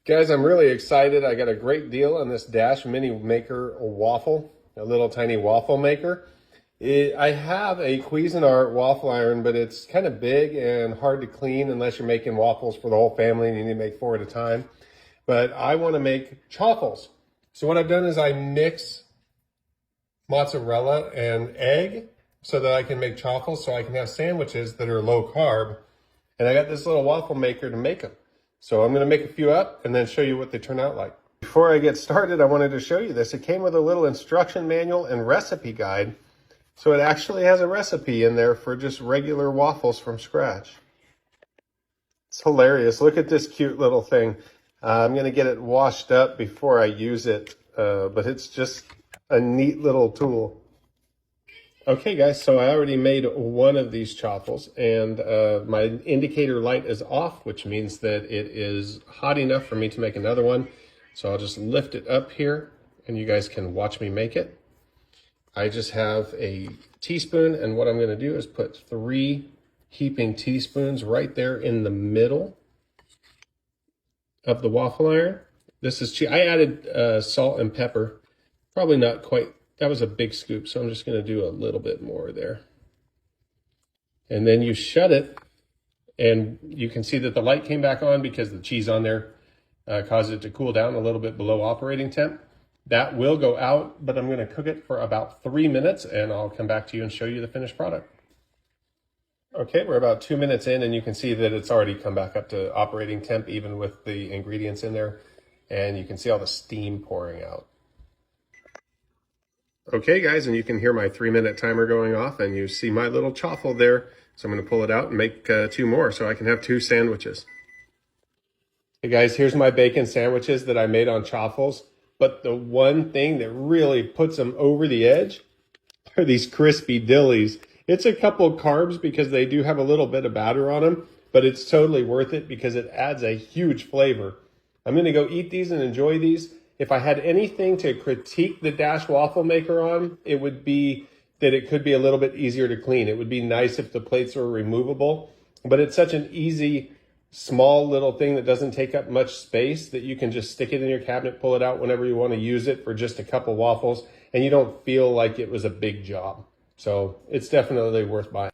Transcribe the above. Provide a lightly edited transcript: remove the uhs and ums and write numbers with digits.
Guys, I'm really excited. I got a great deal on this Dash Mini Maker waffle, a little tiny waffle maker. I have a Cuisinart waffle iron, but it's kind of big and hard to clean unless you're making waffles for the whole family and you need to make 4 at a time. But I want to make chaffles. So what I've done is I mix mozzarella and egg so that I can make chaffles, so I can have sandwiches that are low carb. And I got this little waffle maker to make them. So I'm going to make a few up and then show you what they turn out like. Before I get started, I wanted to show you this. It came with a little instruction manual and recipe guide. So it actually has a recipe in there for just regular waffles from scratch. It's hilarious. Look at this cute little thing. I'm going to get it washed up before I use it, but it's just a neat little tool. Okay guys, so I already made one of these chaffles and my indicator light is off, which means that it is hot enough for me to make another one. So I'll just lift it up here and you guys can watch me make it. I just have a teaspoon, and what I'm going to do is put 3 heaping teaspoons right there in the middle of the waffle iron. This is I added salt and pepper, probably not quite. That was a big scoop, so I'm just going to do a little bit more there. And then you shut it, and you can see that the light came back on because the cheese on there caused it to cool down a little bit below operating temp. That will go out, but I'm going to cook it for about 3 minutes, and I'll come back to you and show you the finished product. Okay, we're about 2 minutes in, and you can see that it's already come back up to operating temp, even with the ingredients in there. And you can see all the steam pouring out. Okay guys, and you can hear my 3-minute timer going off, and you see my little chaffle there. So I'm going to pull it out and make 2 more so I can have 2 sandwiches. Hey guys, here's my bacon sandwiches that I made on chaffles. But the one thing that really puts them over the edge are these crispy dillies. It's a couple carbs because they do have a little bit of batter on them, but it's totally worth it because it adds a huge flavor. I'm going to go eat these and enjoy these. If I had anything to critique the Dash Waffle Maker on, it would be that it could be a little bit easier to clean. It would be nice if the plates were removable, but it's such an easy, small little thing that doesn't take up much space that you can just stick it in your cabinet, pull it out whenever you want to use it for just a couple waffles, and you don't feel like it was a big job. So it's definitely worth buying.